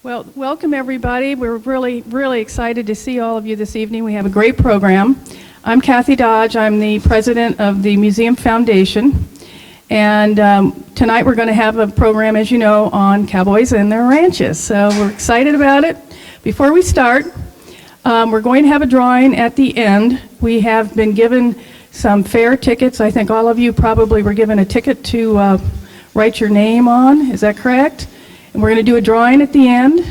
Well, welcome everybody. We're really excited to see all of you this evening. We have a great program. I'm Kathy Dodge. I'm the president of the Museum Foundation. And tonight we're going to have a program, as you know, on cowboys and their ranches. So we're excited about it. Before we start, we're going to have a drawing at the end. We have been given some fair tickets. I think all of you probably were given a ticket to write your name on. Is that correct? And we're going to do a drawing at the end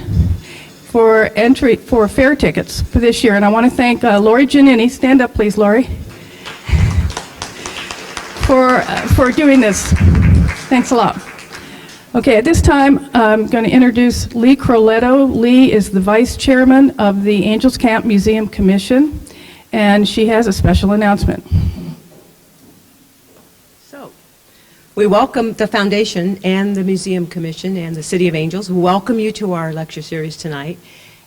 for entry for fair tickets for this year. And I want to thank Lori Giannini. Stand up, please, Lori, for doing this. Thanks a lot. Okay, at this time, I'm going to introduce Lee Croletto. Lee is the vice chairman of the Angels Camp Museum Commission, and she has a special announcement. We welcome the Foundation and the Museum Commission and the City of Angels. We welcome you to our lecture series tonight.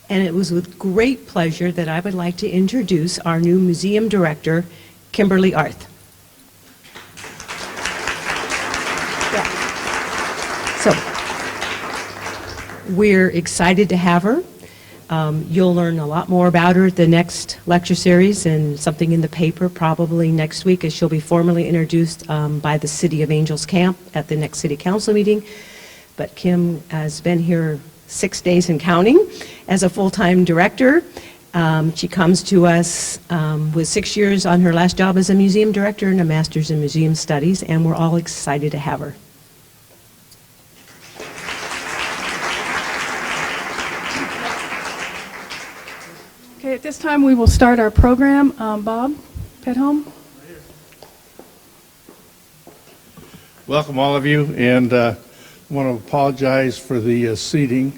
And it was with great pleasure that I would like to introduce our new museum director, Kimberly Arth. So, we're excited to have her. You'll learn a lot more about her at the next lecture series and something in the paper probably next week, as she'll be formally introduced by the City of Angels Camp at the next City Council meeting. But Kim has been here 6 days and counting as a full-time director. She comes to us with 6 years on her last job as a museum director and a master's in museum studies, and we're all excited to have her. Okay, at this time we will start our program. Bob Petholm. Welcome all of you, and I want to apologize for the seating.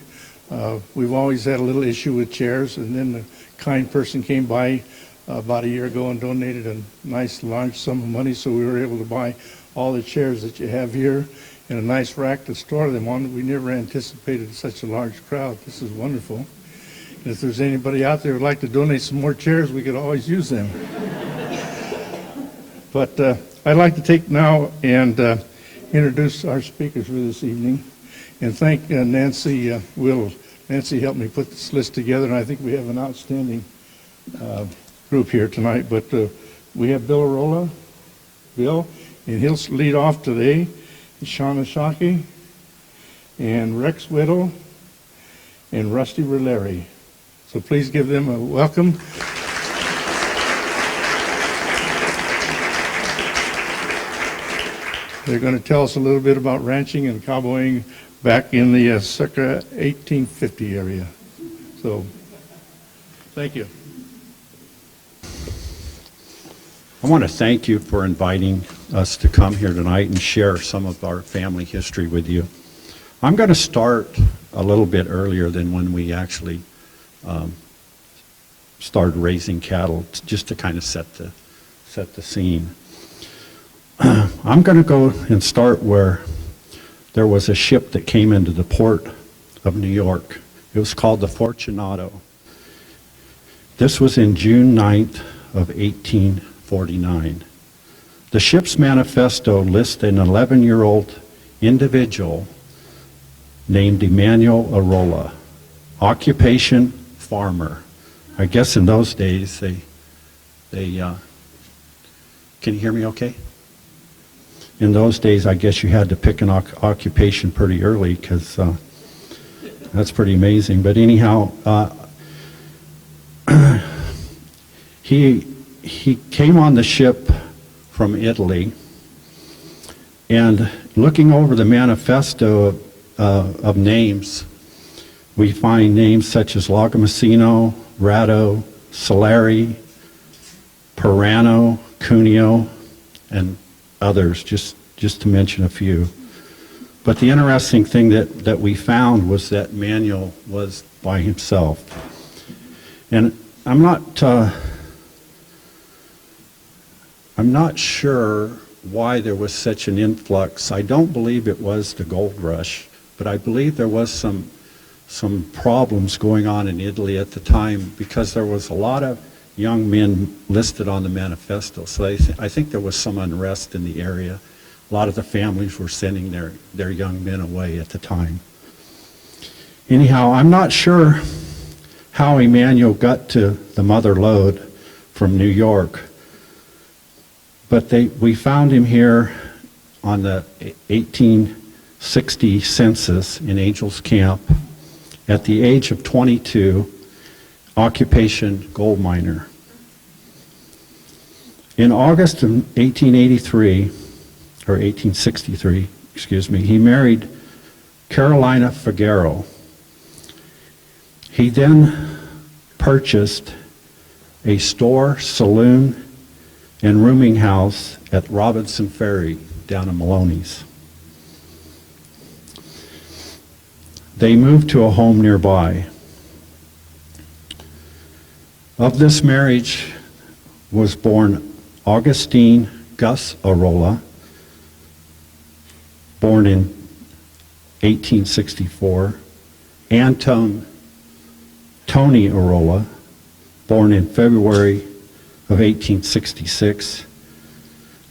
We've always had a little issue with chairs, and then a kind person came by about a year ago and donated a nice large sum of money, so we were able to buy all the chairs that you have here and a nice rack to store them on. We never anticipated such a large crowd. This is wonderful. If there's anybody out there who would like to donate some more chairs, we could always use them. But I'd like to take now and introduce our speakers for this evening and thank Nancy Whittle. Nancy helped me put this list together, and I think we have an outstanding group here tonight. But we have Bill Arola, and he'll lead off today. Shauna Shockey, and Rex Whittle, and Rusty Releri. So please give them a welcome. They're going to tell us a little bit about ranching and cowboying back in the circa 1850 area. So, thank you. I want to thank you for inviting us to come here tonight and share some of our family history with you. I'm going to start a little bit earlier than when we actually started raising cattle, just to kind of set the scene. I'm going to go and start where there was a ship that came into the port of New York. It was called the Fortunato. This was in June 9th of 1849. The ship's manifesto lists an 11-year-old individual named Emmanuel Arola. Occupation, farmer. I guess in those days they can you hear me okay? In those days, I guess you had to pick an occupation pretty early, because that's pretty amazing. But anyhow, he came on the ship from Italy, and looking over the manifesto of names, we find names such as Lagomasino, Ratto, Solari, Perano, Cuneo, and others, just to mention a few. But the interesting thing that we found was that Manuel was by himself. And I'm not sure why there was such an influx. I don't believe it was the gold rush, but I believe there was some problems going on in Italy at the time, because there was a lot of young men listed on the manifesto. So I think there was some unrest in the area. A lot of the families were sending their young men away at the time. Anyhow, I'm not sure how Emmanuel got to the Mother Lode from New York, but we found him here on the 1860 census in Angels Camp at the age of 22, occupation gold miner. In August of 1863, or 1863, excuse me, he married Carolina Figueroa. He then purchased a store, saloon, and rooming house at Robinson Ferry down in Maloney's. They moved to a home nearby. Of this marriage was born Augustine Gus Arola, born in 1864, Anton Tony Arola, born in February of 1866,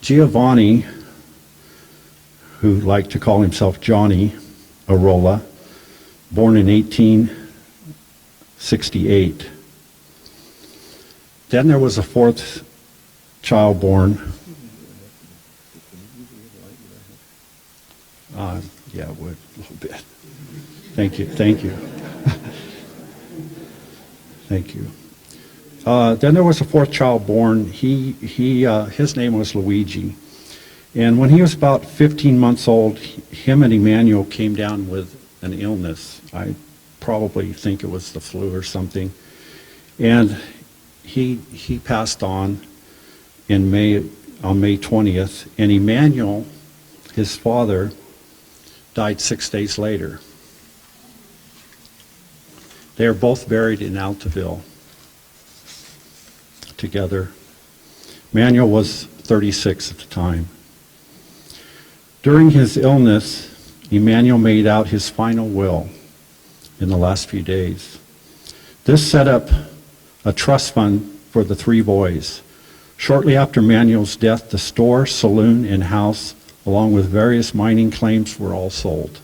Giovanni, who liked to call himself Johnny Arola, born in 1868. Then there was a fourth child born. Yeah, it would, a little bit. Thank you. Thank you. Then there was a fourth child born. His name was Luigi. And when he was about 15 months old, him and Emmanuel came down with an illness. I probably think it was the flu or something. And he passed on on May 20th. And Emmanuel, his father, died 6 days later. They are both buried in Altaville together. Emmanuel was 36 at the time. During his illness, Emmanuel made out his final will in the last few days. This set up a trust fund for the three boys. Shortly after Emmanuel's death, the store, saloon, and house, along with various mining claims, were all sold.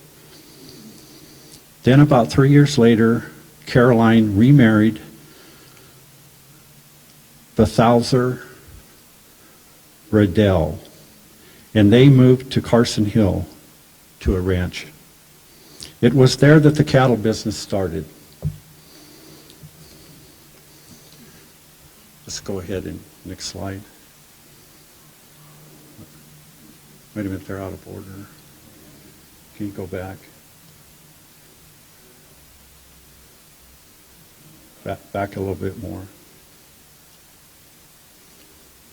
Then about 3 years later, Caroline remarried Bethalzer Riddell, and they moved to Carson Hill to a ranch. It was there that the cattle business started. Let's go ahead and next slide. Wait a minute, they're out of order. Can you go back? Back a little bit more.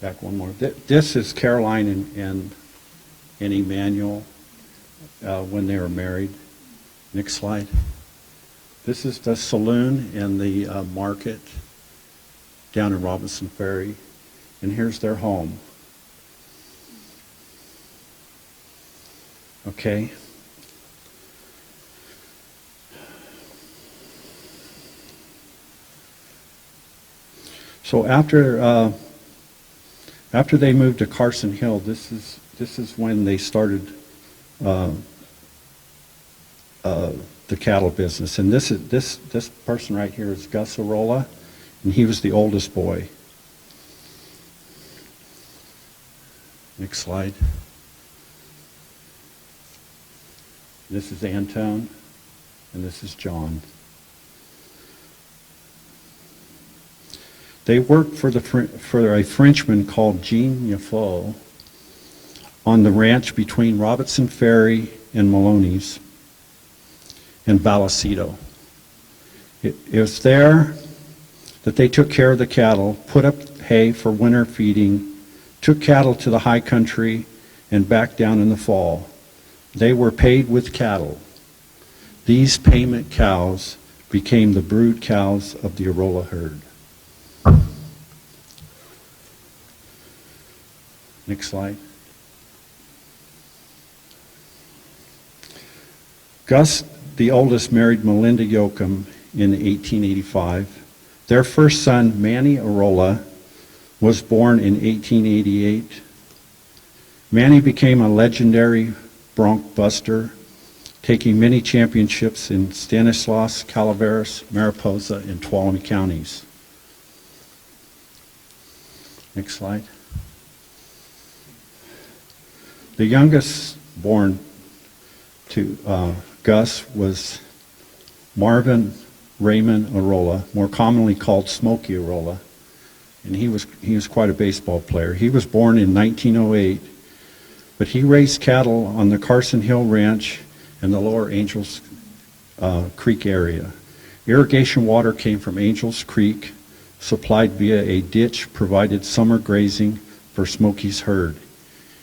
Back one more. This is Caroline and Emmanuel when they were married. Next slide. This is the saloon and the market down in Robinson Ferry. And here's their home. Okay. So after they moved to Carson Hill, this is when they started the cattle business. And this person right here is Gus Arola, and he was the oldest boy. Next slide. This is Anton, and this is John. They worked for a Frenchman called Jean Yafo on the ranch between Robinson Ferry and Maloney's in Vallecito. It was there that they took care of the cattle, put up hay for winter feeding, took cattle to the high country, and back down in the fall. They were paid with cattle. These payment cows became the brood cows of the Arola herd. Next slide. Gus, the oldest, married Melinda Yoakum in 1885. Their first son, Manny Arola, was born in 1888. Manny became a legendary bronc buster, taking many championships in Stanislaus, Calaveras, Mariposa, and Tuolumne counties. Next slide. The youngest born to Gus was Marvin Raymond Arola, more commonly called Smokey Arola, and he was quite a baseball player. He was born in 1908, but he raised cattle on the Carson Hill Ranch in the Lower Angels Creek area. Irrigation water came from Angels Creek, supplied via a ditch, provided summer grazing for Smokey's herd.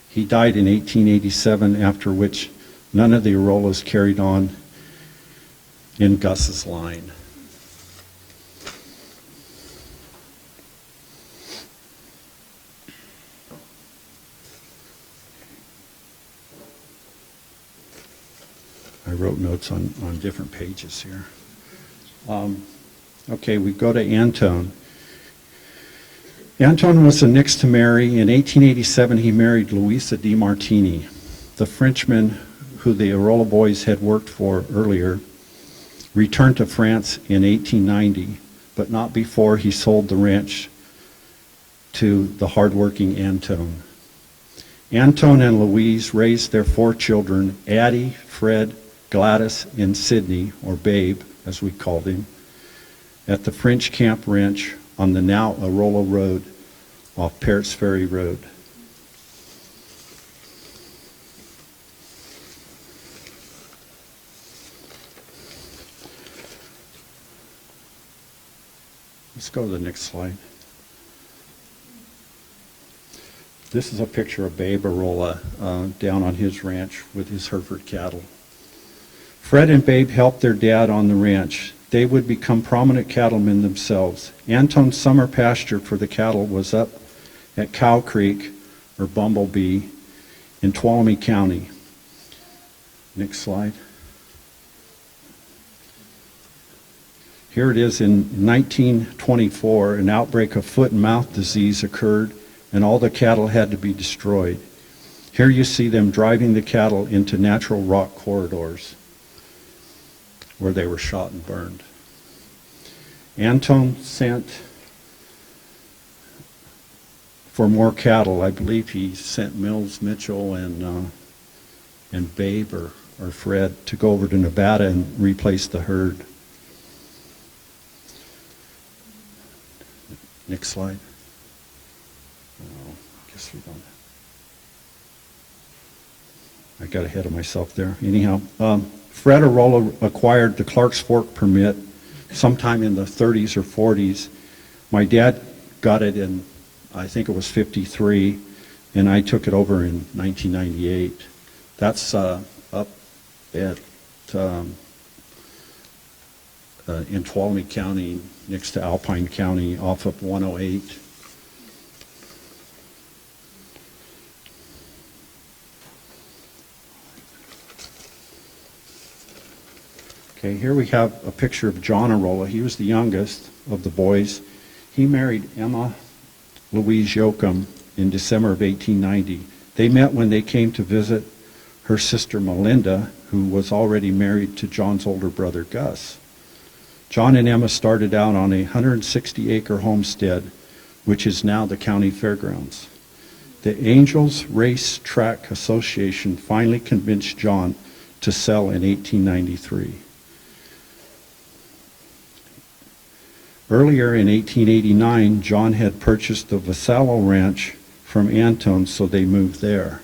He died in 1887, after which none of the Arolas carried on in Gus's line. I wrote notes on different pages here. Okay, we go to Antone. Antone was the next to marry. In 1887, he married Louisa Di Martini, the Frenchman who the Arola boys had worked for earlier. Returned to France in 1890, but not before he sold the ranch to the hardworking Antone. Antone and Louise raised their 4 children, Addie, Fred, Gladys, and Sidney, or Babe, as we called him, at the French Camp Ranch on the now Arola Road off Parrots Ferry Road. Let's go to the next slide. This is a picture of Babe Arola down on his ranch with his Hereford cattle. Fred and Babe helped their dad on the ranch. They would become prominent cattlemen themselves. Antone's summer pasture for the cattle was up at Cow Creek, or Bumblebee, in Tuolumne County. Next slide. Here it is. In 1924, an outbreak of foot and mouth disease occurred, and all the cattle had to be destroyed. Here you see them driving the cattle into natural rock corridors where they were shot and burned. Antone sent for more cattle. I believe he sent Mills, Mitchell, and Babe or Fred to go over to Nevada and replace the herd. Next slide. Oh, I guess we don't. I got ahead of myself there. Anyhow, Fred Arola acquired the Clark's Fork permit sometime in the 30s or 40s. My dad got it in, I think it was 53, and I took it over in 1998. That's up at in Tuolumne County, next to Alpine County, off of 108. Okay, here we have a picture of John Arola. He was the youngest of the boys. He married Emma Louise Yoakum in December of 1890. They met when they came to visit her sister Melinda, who was already married to John's older brother Gus. John and Emma started out on a 160-acre homestead, which is now the county fairgrounds. The Angels Race Track Association finally convinced John to sell in 1893. Earlier in 1889, John had purchased the Vasallo Ranch from Antone, so they moved there.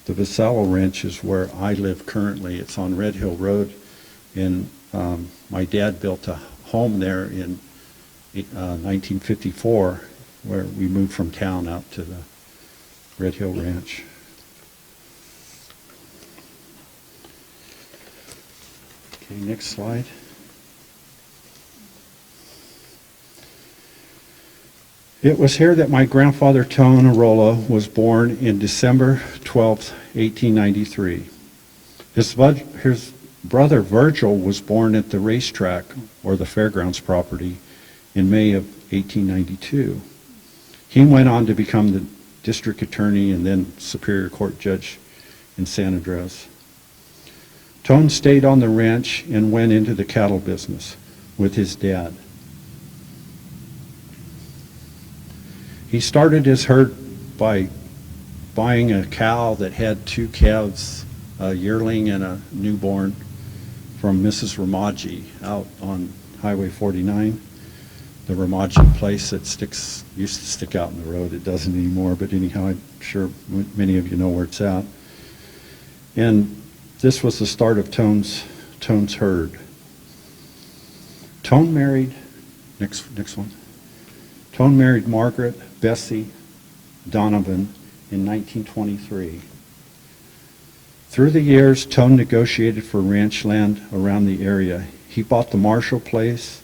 The Vasallo Ranch is where I live currently. It's on Red Hill Road, and my dad built a home there in 1954, where we moved from town out to the Red Hill Ranch. Okay, next slide. It was here that my grandfather, Tone Arola, was born in December 12, 1893. His brother Virgil was born at the racetrack, or the fairgrounds property, in May of 1892. He went on to become the district attorney and then Superior Court judge in San Andreas. Tone stayed on the ranch and went into the cattle business with his dad. He started his herd by buying a cow that had 2 calves, a yearling and a newborn, from Mrs. Ramaji out on Highway 49. The Ramaji place that used to stick out in the road. It doesn't anymore, but anyhow, I'm sure many of you know where it's at. And this was the start of Tone's herd. Tone married, next one. Tone married Margaret Bessie Donovan in 1923. Through the years, Tone negotiated for ranch land around the area. He bought the Marshall Place,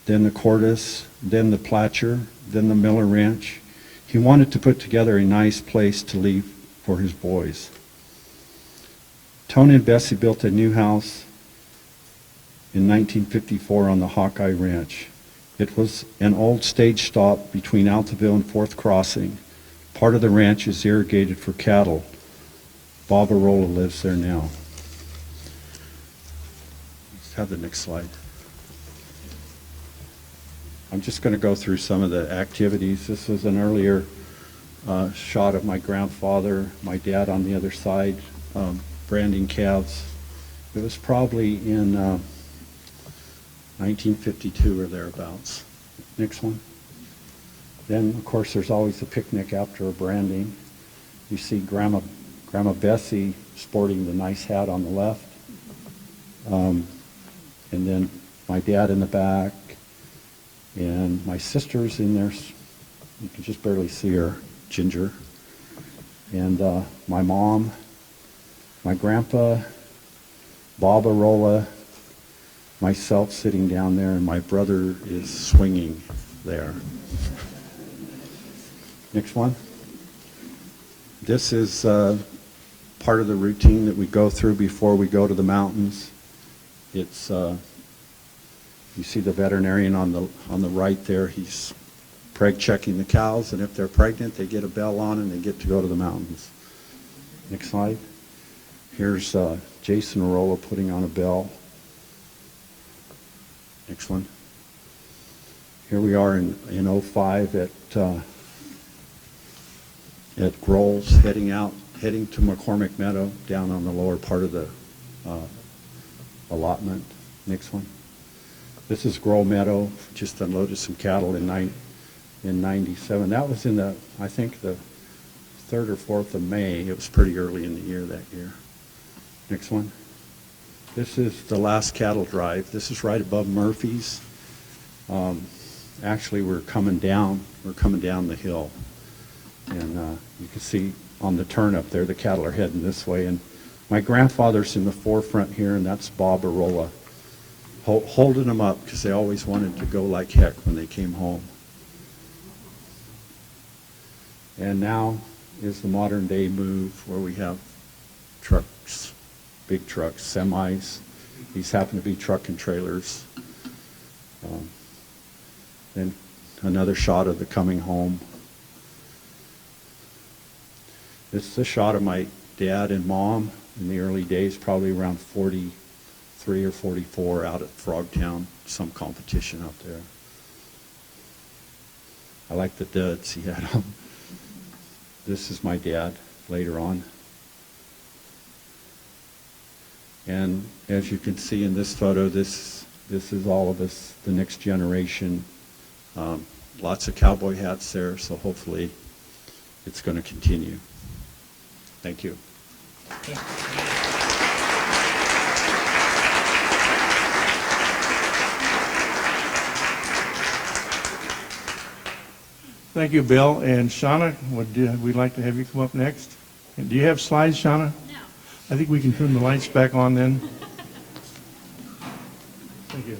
then the Cordes, then the Platcher, then the Miller Ranch. He wanted to put together a nice place to leave for his boys. Tone and Bessie built a new house in 1954 on the Hawkeye Ranch. It was an old stage stop between Altaville and Fourth Crossing. Part of the ranch is irrigated for cattle. Bob Arola lives there now. Let's have the next slide. I'm just going to go through some of the activities. This was an earlier shot of my grandfather, my dad on the other side, branding calves. It was probably in 1952 or thereabouts. Next one. Then, of course, there's always a picnic after a branding. You see Grandma Bessie sporting the nice hat on the left. And then my dad in the back. And my sister's in there. You can just barely see her, Ginger. And my mom, my grandpa, Bob Arola, myself sitting down there, and my brother is swinging there. Next one. This is part of the routine that we go through before we go to the mountains. It's you see the veterinarian on the right there. He's preg checking the cows, and if they're pregnant, they get a bell on and they get to go to the mountains. Next slide. Here's Jason Arola putting on a bell. Next one. Here we are in 05 at Grohl's, heading to McCormick Meadow, down on the lower part of the allotment. Next one. This is Grohl Meadow. Just unloaded some cattle in 97. That was in I think the 3rd or 4th of May. It was pretty early in the year that year. Next one. This is the last cattle drive. This is right above Murphy's. Actually, we're coming down the hill. And you can see on the turn up there, the cattle are heading this way. And my grandfather's in the forefront here, and that's Bob Arola, holding them up because they always wanted to go like heck when they came home. And now is the modern day move where we have trucks, big trucks, semis. These happen to be truck and trailers. Then another shot of the coming home. This is a shot of my dad and mom in the early days, probably around 43 or 44, out at Frogtown, some competition out there. I like the duds he had on. This is my dad later on. And as you can see in this photo, this is all of us, the next generation. Lots of cowboy hats there, so hopefully it's going to continue. Thank you. Thank you, Bill. And Shauna, we'd like to have you come up next. And do you have slides, Shauna? No. I think we can turn the lights back on then. Thank you.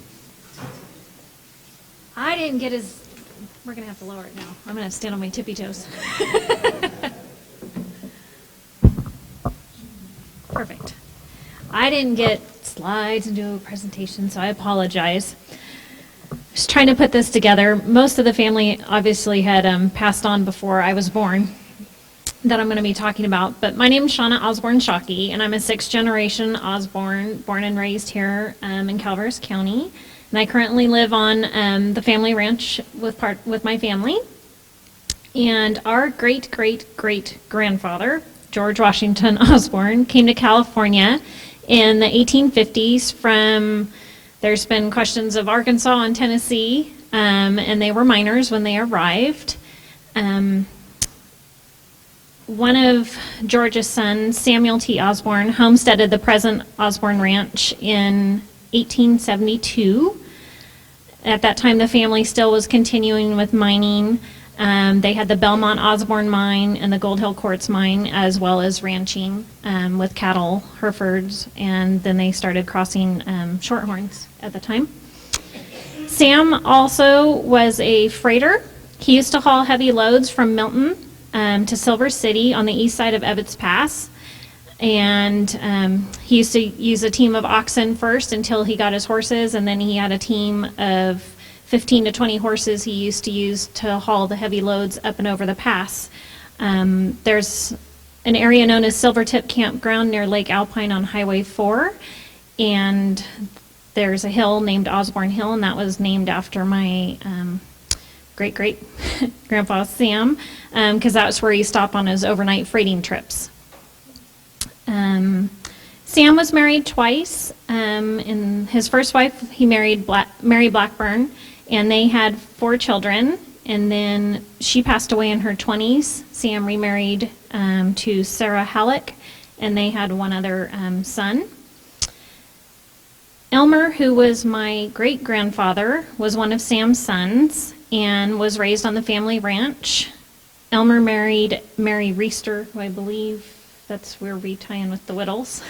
I didn't get as, we're going to have to lower it now. I'm going to stand on my tippy toes. Perfect. I didn't get slides and do a presentation, so I apologize. Just trying to put this together. Most of the family obviously had passed on before I was born. that I'm going to be talking about. But my name is Shauna Osborne Shockey, and I'm a sixth-generation Osborne, born and raised here in Calaveras County. And I currently live on the family ranch with my family. And our great-great-great-grandfather, George Washington Osborne, came to California in the 1850s from, there's been questions of Arkansas and Tennessee, and they were miners when they arrived. One of George's sons, Samuel T. Osborne, homesteaded the present Osborne Ranch in 1872. At that time, the family still was continuing with mining. They had the Belmont Osborne mine and the Gold Hill Quartz mine, as well as ranching with cattle, Herefords, and then they started crossing Shorthorns at the time. Sam also was a freighter. He used to haul heavy loads from Milton to Silver City on the east side of Ebbets Pass. And he used to use a team of oxen first until he got his horses, and then he had a team of 15 to 20 horses he used to use to haul the heavy loads up and over the pass. There's an area known as Silvertip Campground near Lake Alpine on Highway 4, and there's a hill named Osborne Hill, and that was named after my great-great-grandpa Sam, because that's where he stopped on his overnight freighting trips. Sam was married twice. In his first wife, he married Mary Blackburn, and they had 4 children, and then she passed away in her 20s. Sam remarried to Sarah Halleck, and they had one other son. Elmer, who was my great-grandfather, was one of Sam's sons and was raised on the family ranch. Elmer married Mary Reister, who I believe that's where we tie in with the Whittles.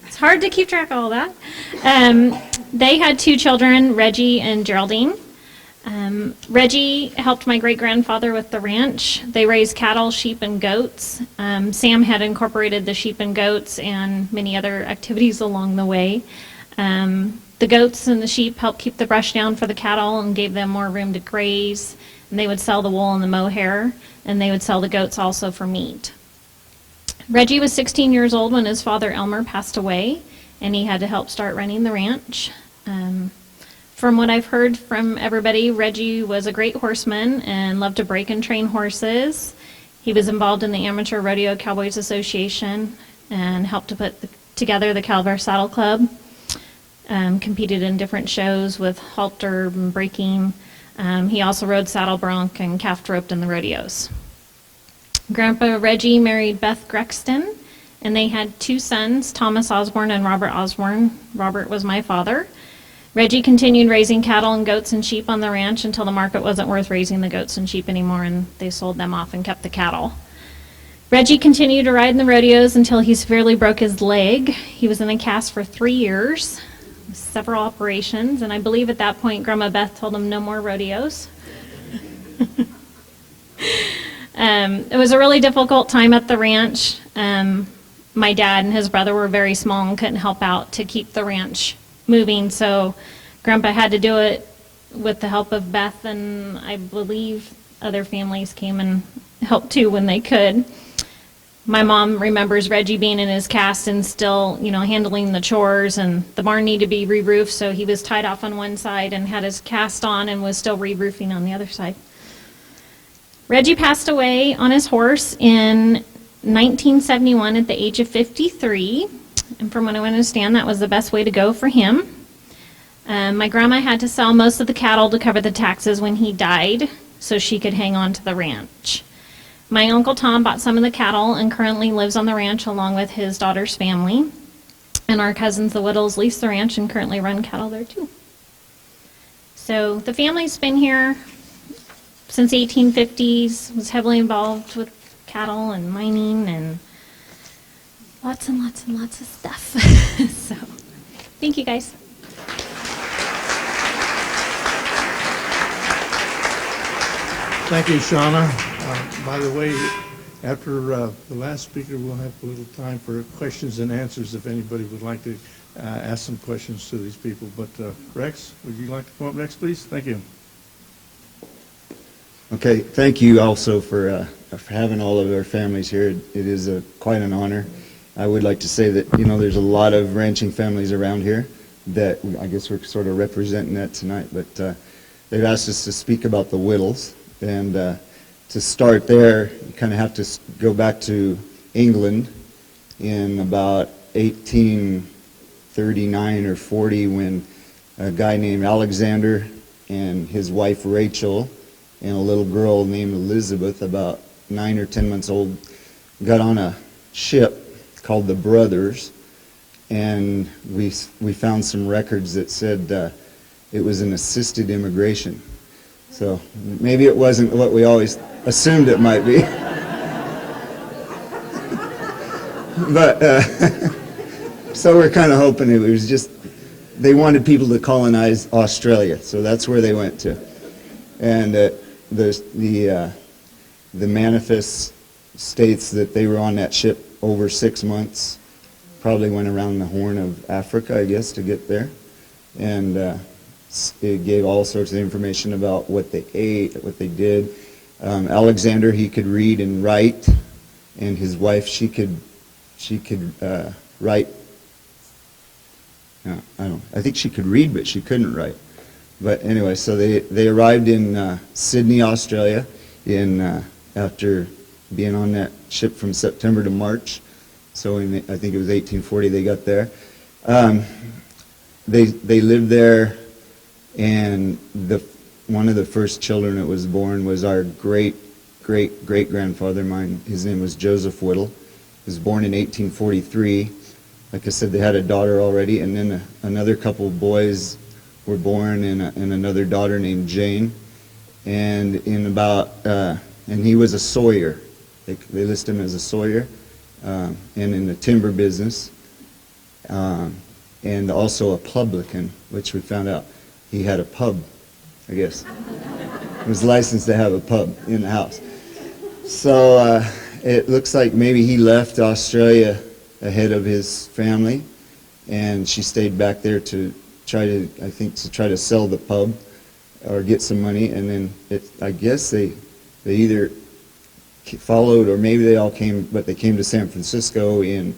It's hard to keep track of all that. They had 2 children, Reggie and Geraldine. Reggie helped my great-grandfather with the ranch. They raised cattle, sheep, and goats. Sam had incorporated the sheep and goats and many other activities along the way. The goats and the sheep helped keep the brush down for the cattle and gave them more room to graze. And they would sell the wool and the mohair, and they would sell the goats also for meat. Reggie was 16 years old when his father Elmer passed away, and he had to help start running the ranch. From what I've heard from everybody, Reggie was a great horseman and loved to break and train horses. He was involved in the Amateur Rodeo Cowboys Association and helped to put together the Calaveras Saddle Club. Competed in different shows with halter and breaking. He also rode saddle bronc and calf roped in the rodeos. Grandpa Reggie married Beth Grexton, and they had 2 sons, Thomas Osborne and Robert Osborne. Robert was my father. Reggie continued raising cattle and goats and sheep on the ranch until the market wasn't worth raising the goats and sheep anymore, and they sold them off and kept the cattle. Reggie continued to ride in the rodeos until he severely broke his leg. He was in a cast for 3 years, several operations, and I believe at that point Grandma Beth told him no more rodeos. It was a really difficult time at the ranch. My dad and his brother were very small and couldn't help out to keep the ranch moving, so Grandpa had to do it with the help of Beth, and I believe other families came and helped too when they could. My mom remembers Reggie being in his cast and still, handling the chores, and the barn needed to be re-roofed, so he was tied off on one side and had his cast on and was still re-roofing on the other side. Reggie passed away on his horse in 1971 at the age of 53. And from what I understand, that was the best way to go for him. My grandma had to sell most of the cattle to cover the taxes when he died, so she could hang on to the ranch. My Uncle Tom bought some of the cattle and currently lives on the ranch along with his daughter's family. And our cousins, the Whittles, lease the ranch and currently run cattle there too. So the family's been here since the 1850s, was heavily involved with cattle and mining and lots and lots and lots of stuff. So, thank you guys. Thank you, Shauna. By the way, after the last speaker, we'll have a little time for questions and answers if anybody would like to ask some questions to these people. But Rex, would you like to come up next, please? Thank you. Okay, thank you also for having all of our families here. It is quite an honor. I would like to say that, there's a lot of ranching families around here that I guess we're sort of representing that tonight, but they've asked us to speak about the Whittles. And to start there, you kind of have to go back to England in about 1839 or 40 when a guy named Alexander and his wife Rachel and a little girl named Elizabeth, about 9 or 10 months old, got on a ship called the Brothers, and we found some records that said it was an assisted immigration. So maybe it wasn't what we always assumed it might be. But so we're kind of hoping it was just they wanted people to colonize Australia, so that's where they went to. And the manifest states that they were on that ship over 6 months, probably went around the Horn of Africa, I guess, to get there. And it gave all sorts of information about what they ate, what they did. Alexander, he could read and write, and his wife, she could write. I think she could read, but she couldn't write. But anyway, so they arrived in Sydney, Australia, after being on that ship from September to March. So I think it was 1840 they got there. They lived there, and one of the first children that was born was our great-great-great-grandfather. His name was Joseph Whittle. He was born in 1843. Like I said, they had a daughter already, and then another couple of boys were born, and another daughter named Jane. And and he was a sawyer. They list him as a sawyer, and in the timber business, and also a publican, which we found out he had a pub, I guess. He was licensed to have a pub in the house. So it looks like maybe he left Australia ahead of his family, and she stayed back there to try to sell the pub or get some money. And then I guess they either followed, or maybe they all came, but they came to San Francisco in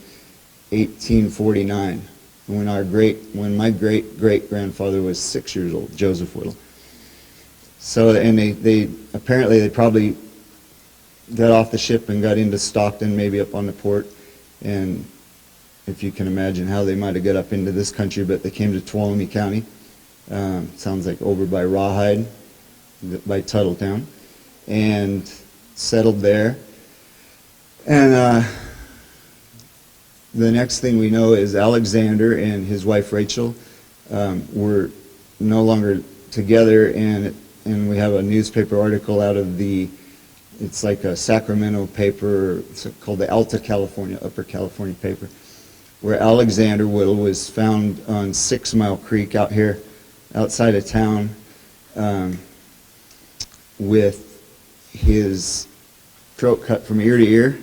1849 when my great-great-grandfather was 6 years old, Joseph Whittle. So, and they probably got off the ship and got into Stockton, maybe up on the port, and if you can imagine how they might have got up into this country, but they came to Tuolumne County. Sounds like over by Rawhide, by Tuttletown, and settled there. And the next thing we know is Alexander and his wife Rachel were no longer together, and we have a newspaper article out of it's like a Sacramento paper, it's called the Alta California, Upper California paper, where Alexander Whittle was found on 6 Mile Creek out here outside of town with his throat cut from ear to ear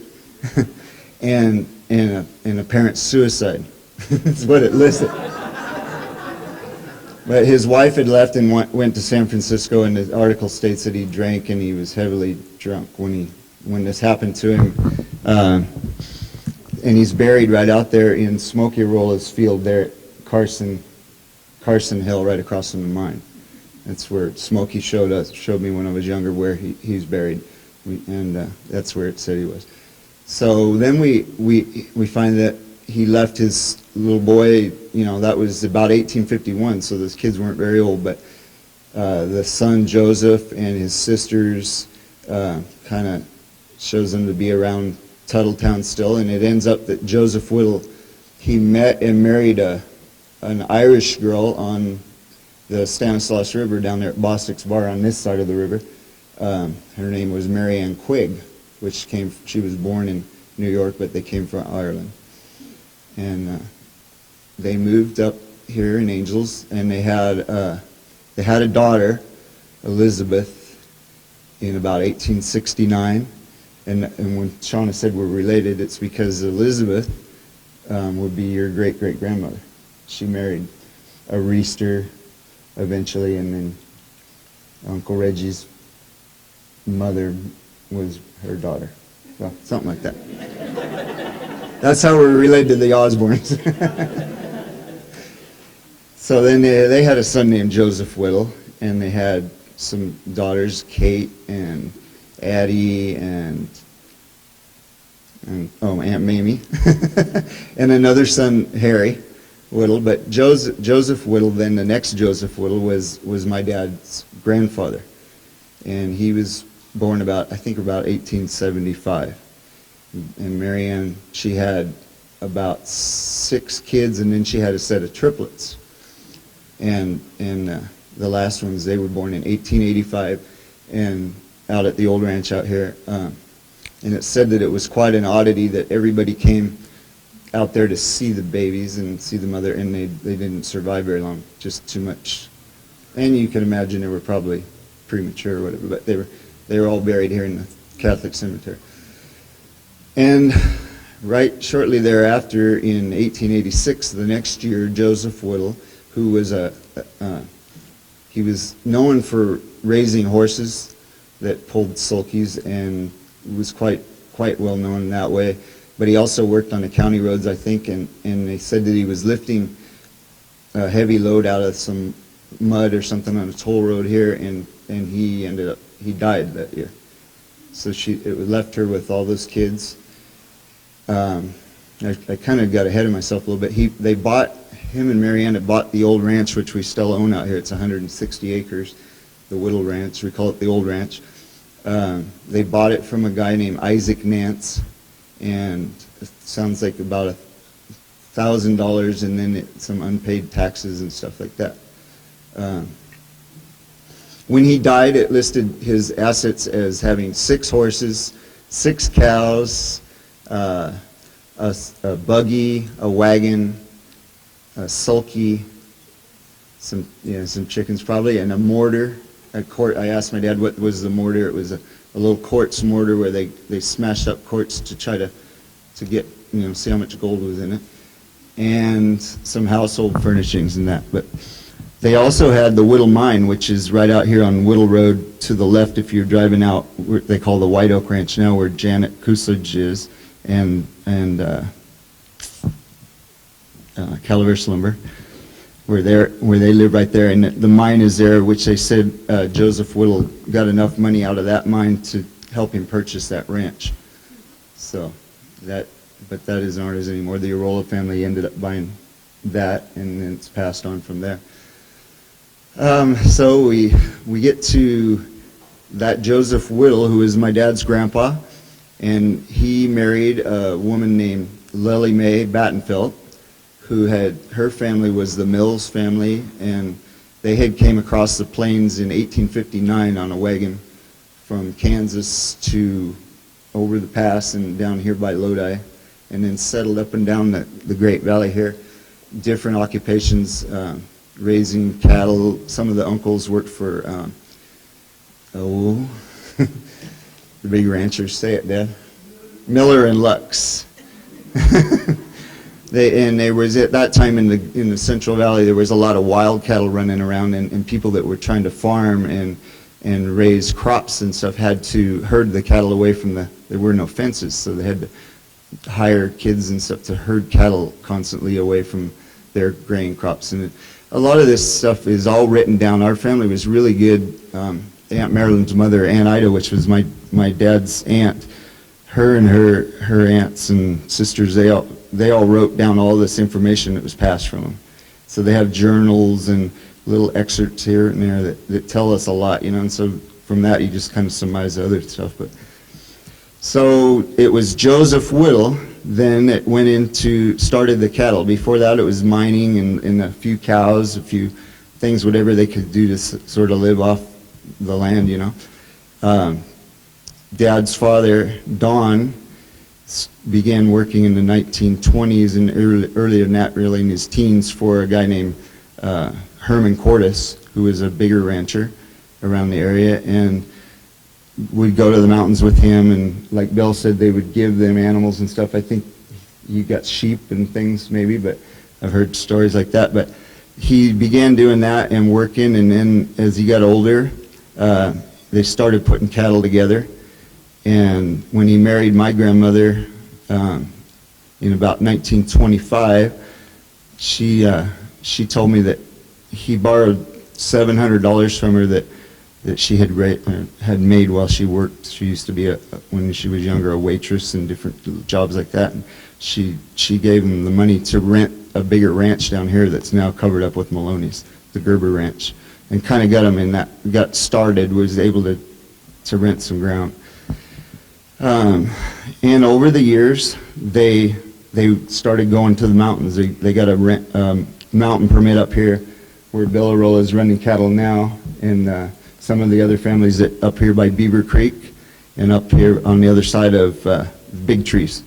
and apparent suicide. That's what it listed. But his wife had left and went to San Francisco, and the article states that he drank and he was heavily drunk when this happened to him. And he's buried right out there in Smokey Arola's field there at Carson Hill, right across from the mine. That's where Smokey showed me when I was younger where he's buried, and that's where it said he was. So then we find that he left his little boy. That was about 1851, so those kids weren't very old. But the son Joseph and his sisters kind of shows them to be around Tuttletown still, and it ends up that Joseph Whittle, he met and married an Irish girl on the Stanislaus River down there at Bostic's Bar on this side of the river. Her name was Mary Ann Quigg, she was born in New York, but they came from Ireland. And they moved up here in Angels, and they had a daughter, Elizabeth, in about 1869. And when Shauna said we're related, it's because Elizabeth would be your great-great-grandmother. She married a Reister eventually, and then Uncle Reggie's mother was her daughter. Well, something like that. That's how we're related to the Osborns. So then they had a son named Joseph Whittle, and they had some daughters, Kate and Addie and Aunt Mamie, and another son, Harry Whittle. But Joseph Whittle, then the next Joseph Whittle was my dad's grandfather, and he was born about 1875. And Marianne, she had about 6 kids, and then she had a set of triplets. And the last ones, they were born in 1885, and out at the old ranch out here. And it said that it was quite an oddity that everybody came out there to see the babies and see the mother, and they didn't survive very long, just too much. And you can imagine they were probably premature or whatever, but they were all buried here in the Catholic cemetery. And right shortly thereafter, in 1886, the next year, Joseph Whittle, who was he was known for raising horses that pulled sulkies, and was quite well known in that way. But he also worked on the county roads, I think, and they said that he was lifting a heavy load out of some mud or something on a toll road here, and he died that year. So it left her with all those kids. I kind of got ahead of myself a little bit. Him and Marianne had bought the old ranch, which we still own out here. It's 160 acres, the Whittle Ranch. We call it the Old Ranch. They bought it from a guy named Isaac Nance, and it sounds like about $1,000, and then some unpaid taxes and stuff like that. When he died, it listed his assets as having 6 horses, 6 cows, a buggy, a wagon, a sulky, some chickens probably, and a mortar, a quart. I asked my dad what was the mortar. It was a little quartz mortar where they smashed up quartz to try to get, see how much gold was in it, and some household furnishings and that. But they also had the Whittle Mine, which is right out here on Whittle Road to the left if you're driving out, they call the White Oak Ranch now, where Janet Coolidge is, and Calaveras Lumber, where they live right there, and the mine is there, which they said Joseph Whittle got enough money out of that mine to help him purchase that ranch. So but that isn't ours anymore. The Arola family ended up buying that, and then it's passed on from there. So we get to that Joseph Whittle, who is my dad's grandpa, and he married a woman named Lily Mae Battenfeld, who her family was the Mills family, and they had came across the plains in 1859 on a wagon from Kansas to over the pass and down here by Lodi, and then settled up and down the Great Valley here. Different occupations, raising cattle. Some of the uncles worked for, the big ranchers. Say it, Dad. Miller and Lux. There was at that time in the Central Valley, there was a lot of wild cattle running around, and people that were trying to farm and raise crops and stuff had to herd the cattle away from there were no fences, so they had to hire kids and stuff to herd cattle constantly away from their grain crops. And a lot of this stuff is all written down. Our family was really good. Aunt Marilyn's mother, Aunt Ida, which was my dad's aunt, her and her aunts and sisters, they all wrote down all this information that was passed from them. So they have journals and little excerpts here and there that tell us a lot, and so from that you just kind of surmise the other stuff. But so it was Joseph Whittle then that started the cattle. Before that it was mining and a few cows, a few things, whatever they could do to sort of live off the land, Dad's father, Don, began working in the 1920s and earlier than that, really in his teens, for a guy named Herman Cordes, who was a bigger rancher around the area, and we'd go to the mountains with him, and like Bill said, they would give them animals and stuff. I think he got sheep and things maybe, but I've heard stories like that. But he began doing that and working, and then as he got older, they started putting cattle together. And when he married my grandmother in about 1925, she told me that he borrowed $700 from her that she had made while she worked. She used to be, when she was younger, a waitress and different jobs like that. And she gave him the money to rent a bigger ranch down here that's now covered up with Maloney's, the Gerber Ranch, and kind of got him in that, got started, was able to rent some ground. And over the years, they started going to the mountains. They got a mountain permit up here where Bill Arola is running cattle now, and some of the other families that up here by Beaver Creek and up here on the other side of Big Trees.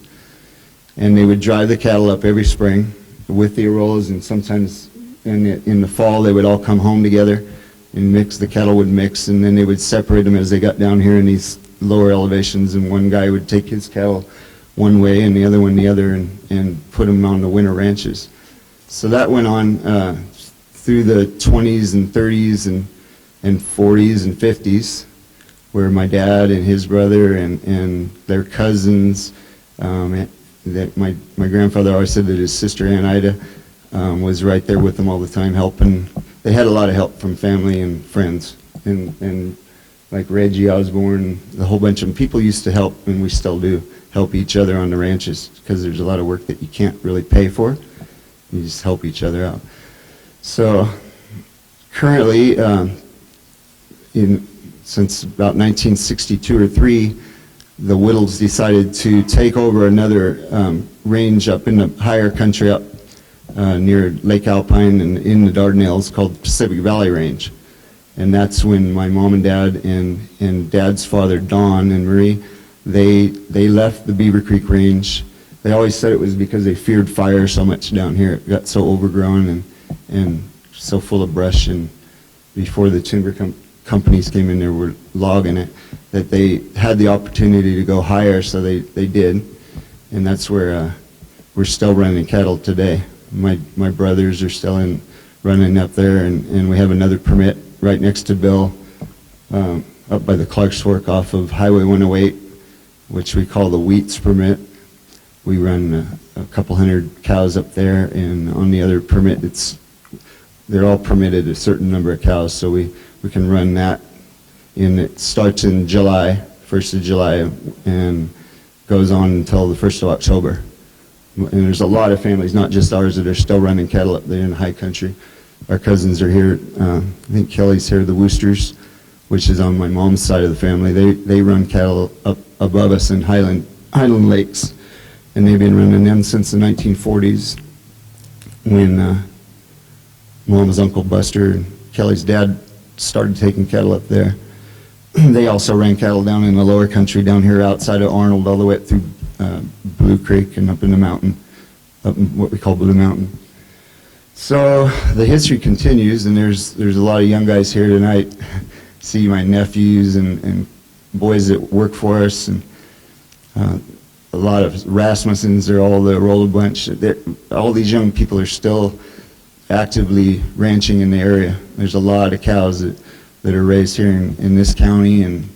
And they would drive the cattle up every spring with the Arolas, and sometimes in the fall they would all come home together and mix. The cattle would mix, and then they would separate them as they got down here in these lower elevations, and one guy would take his cattle one way and the other one the other, and put them on the winter ranches. So that went on through the 20s and 30s and 40s and 50s, where my dad and his brother and their cousins, that my grandfather always said that his sister Aunt Ida was right there with them all the time, helping. They had a lot of help from family and friends, and like Reggie Osborne, the whole bunch of them. People used to help, and we still do, help each other on the ranches, because there's a lot of work that you can't really pay for. You just help each other out. So currently, since about 1962 or 3, the Whittles decided to take over another range up in the higher country up near Lake Alpine and in the Dardanelles called Pacific Valley Range. And that's when my mom and dad and dad's father, Don and Marie, they left the Beaver Creek Range. They always said it was because they feared fire so much down here. It got so overgrown and so full of brush, and before the timber companies came in there were logging it, that they had the opportunity to go higher, so they did. And that's where we're still running cattle today. My brothers are still running up there, and we have another permit right next to Bill, up by the Clark's Fork off of Highway 108, which we call the Wheats permit. We run a couple hundred cows up there, and on the other permit, they're all permitted a certain number of cows, so we can run that. And it starts in July, 1st of July, and goes on until the 1st of October. And there's a lot of families, not just ours, that are still running cattle up there in the high country. Our cousins are here. I think Kelly's here, the Woosters, which is on my mom's side of the family. They run cattle up above us in Highland Lakes, and they've been running them since the 1940s, when Mom's Uncle Buster and Kelly's dad started taking cattle up there. They also ran cattle down in the lower country, down here outside of Arnold, all the way up through Blue Creek and up in the mountain, up in what we call Blue Mountain. So the history continues, and there's a lot of young guys here tonight. See my nephews and boys that work for us, and a lot of Rasmussens. They're all the Roller bunch. All these young people are still actively ranching in the area. There's a lot of cows that are raised here in this county and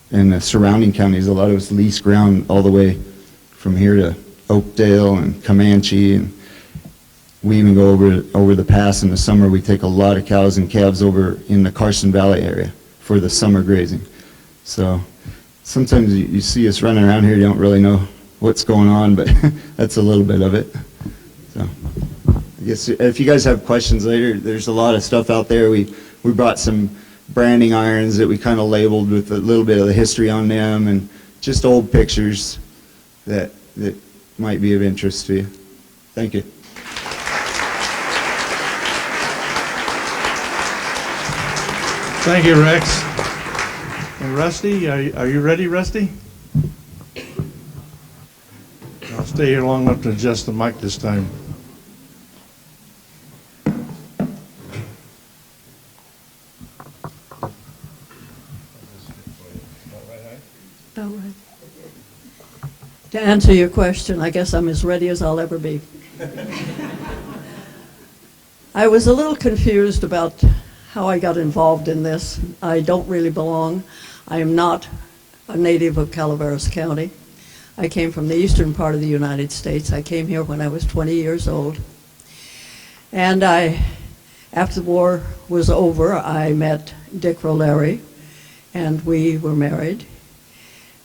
the surrounding counties. A lot of us lease ground all the way from here to Oakdale and Comanche, and we even go over the pass in the summer. We take a lot of cows and calves over in the Carson Valley area for the summer grazing. So sometimes you see us running around here, you don't really know what's going on, but that's a little bit of it. So I guess if you guys have questions later, there's a lot of stuff out there. We brought some branding irons that we kind of labeled with a little bit of the history on them, and just old pictures that might be of interest to you. Thank you. Thank you, Rex. And Rusty, are you ready, Rusty? I'll stay here long enough to adjust the mic this time. To answer your question, I guess I'm as ready as I'll ever be. I was a little confused about how I got involved in this. I don't really belong. I am not a native of Calaveras County. I came from the eastern part of the United States. I came here when I was 20 years old. And after the war was over, I met Dick Roleri, and we were married.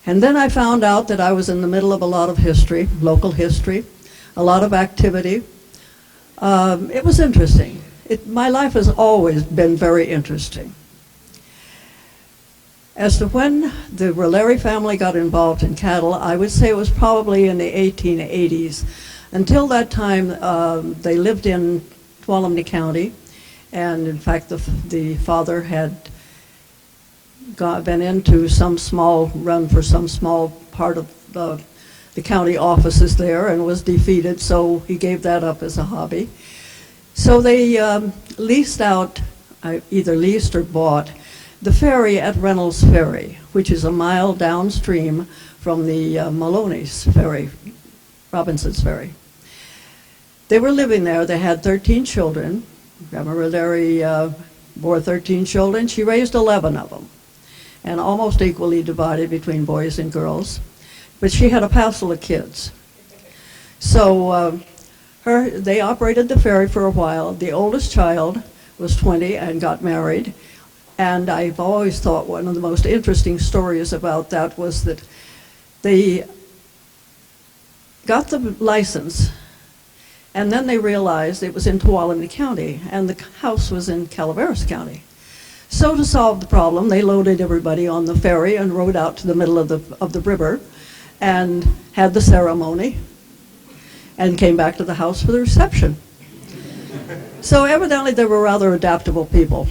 And then I found out that I was in the middle of a lot of history, local history, a lot of activity. It was interesting. My life has always been very interesting. As to when the Roleri family got involved in cattle, I would say it was probably in the 1880s. Until that time, they lived in Tuolumne County, and in fact, the father had been into some small run for some small part of the county offices there and was defeated, so he gave that up as a hobby. So they leased out, either leased or bought, the ferry at Reynolds Ferry, which is a mile downstream from the Maloney's ferry, Robinson's ferry. They were living there. They had 13 children. Grandma Roleri bore 13 children. She raised 11 of them, and almost equally divided between boys and girls. But she had a passel of kids. So they operated the ferry for a while. The oldest child was 20 and got married. And I've always thought one of the most interesting stories about that was that they got the license, and then they realized it was in Tuolumne County, and the house was in Calaveras County. So to solve the problem, they loaded everybody on the ferry and rowed out to the middle of the river and had the ceremony and came back to the house for the reception. So evidently they were rather adaptable people.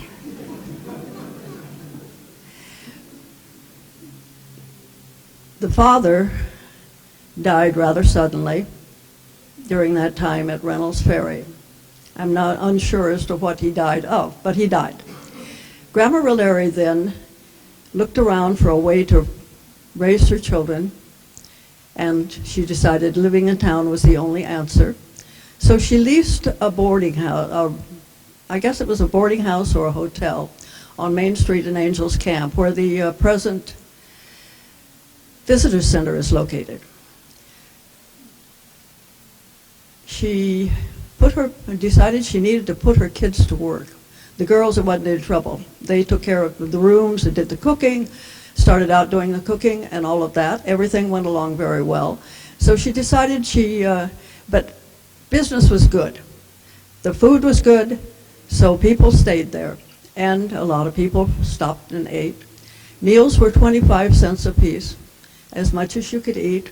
The father died rather suddenly during that time at Reynolds Ferry. I'm not unsure as to what he died of, but he died. Grandma Roleri then looked around for a way to raise her children, and she decided living in town was the only answer. So she leased a boarding house, I guess it was a boarding house or a hotel, on Main Street in Angels Camp, where the present visitor center is located. She decided she needed to put her kids to work. The girls wasn't in trouble. They took care of the rooms, they did the cooking, started out doing the cooking and all of that. Everything went along very well. So she decided but business was good. The food was good, so people stayed there. And a lot of people stopped and ate. Meals were 25 cents a piece, as much as you could eat.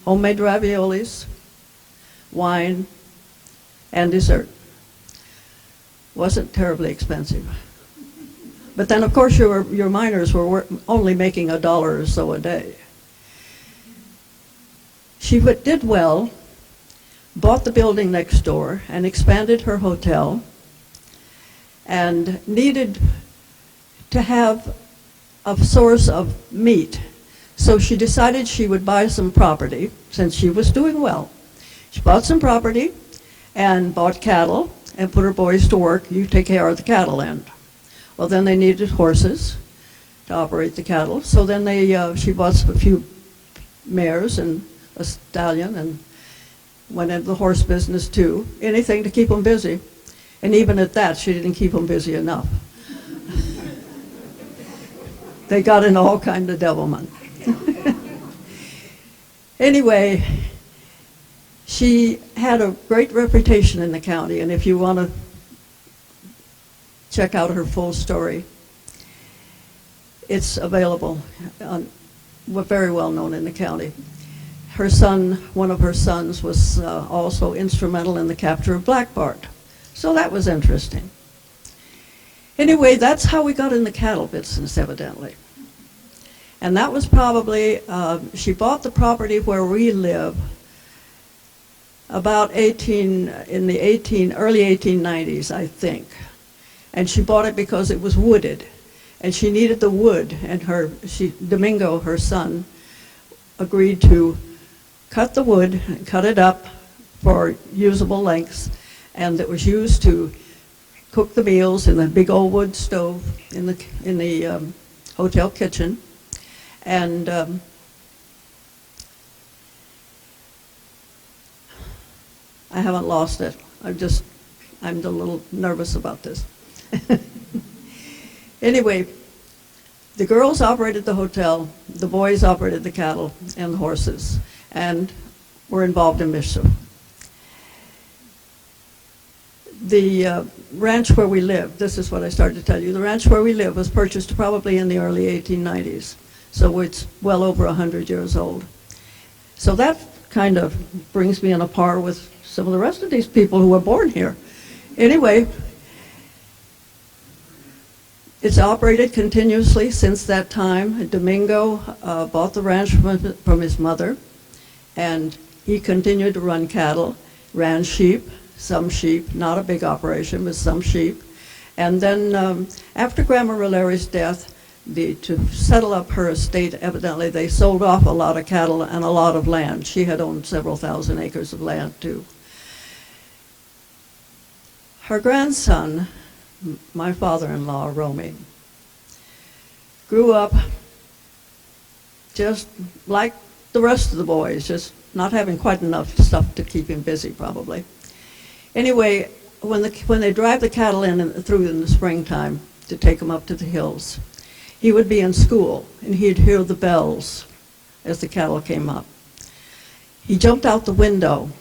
Homemade raviolis, wine, and dessert. Wasn't terribly expensive. But then, of course, your miners were only making $1 or so a day. She did well, bought the building next door, and expanded her hotel, and needed to have a source of meat. So she decided she would buy some property, since she was doing well. She bought some property and bought cattle and put her boys to work. You take care of the cattle end. Well, then they needed horses to operate the cattle. So then she bought a few mares and a stallion and went into the horse business too. Anything to keep them busy. And even at that, she didn't keep them busy enough. They got into all kind of devilment. Anyway, she had a great reputation in the county, and if you want to check out her full story, it's available. Very well known in the county. Her son, one of her sons, was also instrumental in the capture of Black Bart. So that was interesting. Anyway, that's how we got in the cattle business, evidently. And that was probably, she bought the property where we live about in the early 1890s, I think. And she bought it because it was wooded, and she needed the wood, and Domingo, her son, agreed to cut the wood and cut it up for usable lengths, and it was used to cook the meals in the big old wood stove in the hotel kitchen. And I haven't lost it. I'm a little nervous about this. Anyway, the girls operated the hotel, the boys operated the cattle and the horses, and were involved in mischief. The ranch where we lived, this is what I started to tell you, the ranch where we live was purchased probably in the early 1890s, so it's well over 100 years old. So that kind of brings me on a par with some of the rest of these people who were born here. Anyway, it's operated continuously since that time. Domingo bought the ranch from his mother, and he continued to run cattle, ran sheep, some sheep, not a big operation, but some sheep. And then after Grandma Roleri's death, to settle up her estate, evidently they sold off a lot of cattle and a lot of land. She had owned several thousand acres of land too. Her grandson, my father-in-law, Romy, grew up just like the rest of the boys, just not having quite enough stuff to keep him busy, probably. Anyway, when they drive the cattle through in the springtime to take them up to the hills, he would be in school, and he'd hear the bells as the cattle came up. He jumped out the window,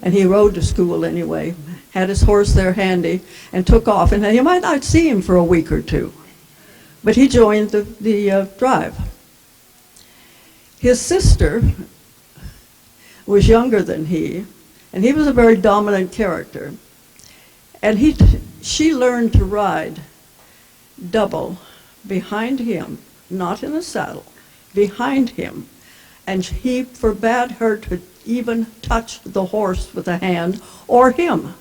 and he rode to school anyway, had his horse there handy, and took off. And you might not see him for a week or two, but he joined the drive. His sister was younger than he, and he was a very dominant character. And she learned to ride double behind him, not in a saddle, behind him. And he forbade her to even touch the horse with a hand or him.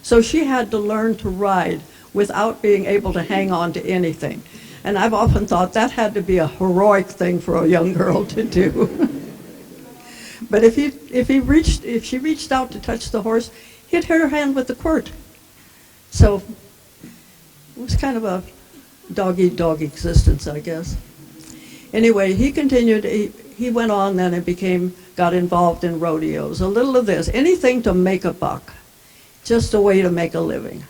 So she had to learn to ride without being able to hang on to anything. And I've often thought that had to be a heroic thing for a young girl to do. But if she reached out to touch the horse, he'd hit her hand with the quirt. So it was kind of a dog-eat-dog existence, I guess. Anyway, he continued, he went on then and got involved in rodeos, a little of this, anything to make a buck, just a way to make a living.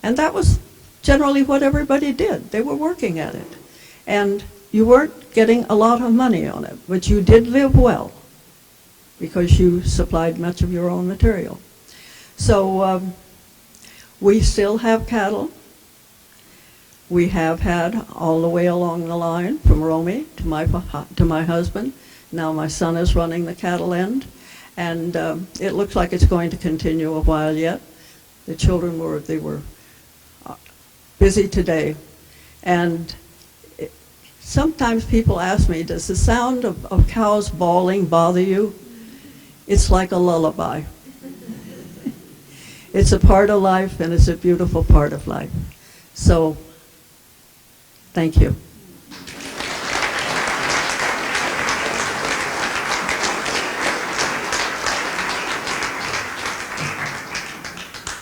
And that was generally what everybody did. They were working at it. And you weren't getting a lot of money on it, but you did live well because you supplied much of your own material. So we still have cattle. We have had all the way along the line from Romy to my husband. Now my son is running the cattle end, and it looks like it's going to continue a while yet. The children were busy today, and sometimes people ask me, does the sound of cows bawling bother you? It's like a lullaby. It's a part of life, and it's a beautiful part of life. So, thank you.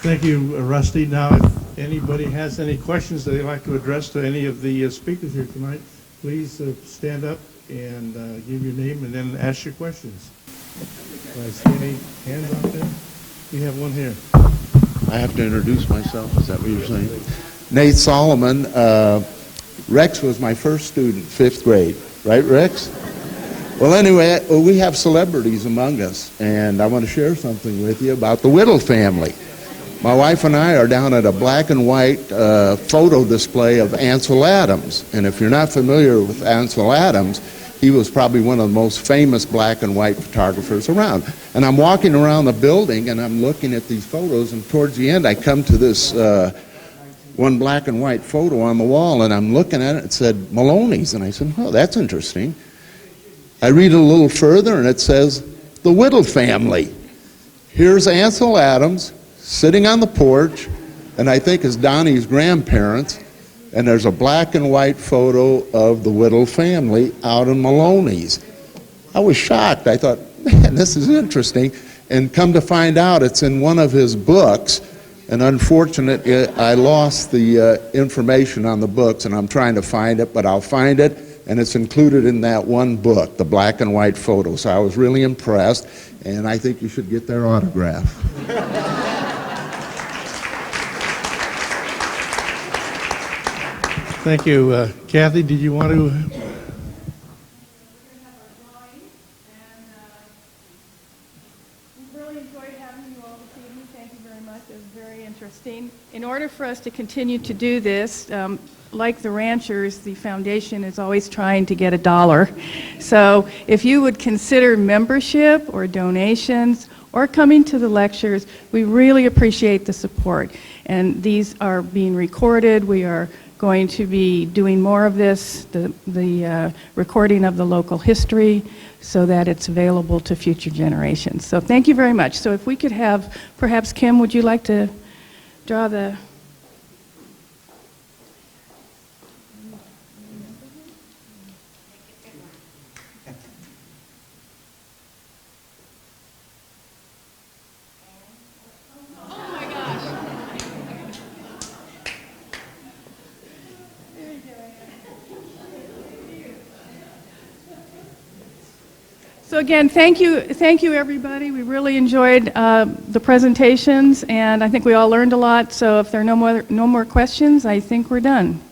Thank you, Rusty. Now, if anybody has any questions that they'd like to address to any of the speakers here tonight, please stand up and give your name and then ask your questions. Do I see any hands out there? We have one here. I have to introduce myself. Is that what you're saying? Nate Solomon. Rex was my first student, 5th grade. Right, Rex? Well, anyway, we have celebrities among us, and I want to share something with you about the Whittle family. My wife and I are down at a black and white photo display of Ansel Adams. And if you're not familiar with Ansel Adams, he was probably one of the most famous black and white photographers around. And I'm walking around the building, and I'm looking at these photos, and towards the end I come to this one black and white photo on the wall, and I'm looking at it, it said Maloney's, and I said, oh, that's interesting. I read it a little further, and it says, the Whittle family. Here's Ansel Adams sitting on the porch, and I think it's Donnie's grandparents, and there's a black and white photo of the Whittle family out in Maloney's. I was shocked. I thought, man, this is interesting. And come to find out, it's in one of his books, And unfortunately, I lost the information on the books, and I'm trying to find it, but I'll find it, and it's included in that one book, the black and white photos. So I was really impressed, and I think you should get their autograph. Thank you. Kathy, did you want to? Really enjoyed having you all this evening. Thank you very much. It was very interesting. In order for us to continue to do this, like the ranchers, the foundation is always trying to get $1. So if you would consider membership or donations or coming to the lectures, we really appreciate the support. And these are being recorded. We are going to be doing more of this, the recording of the local history, so that it's available to future generations. So thank you very much. So if we could have, perhaps Kim, would you like to draw the... So again, thank you everybody. We really enjoyed the presentations, and I think we all learned a lot. So if there are no more questions, I think we're done.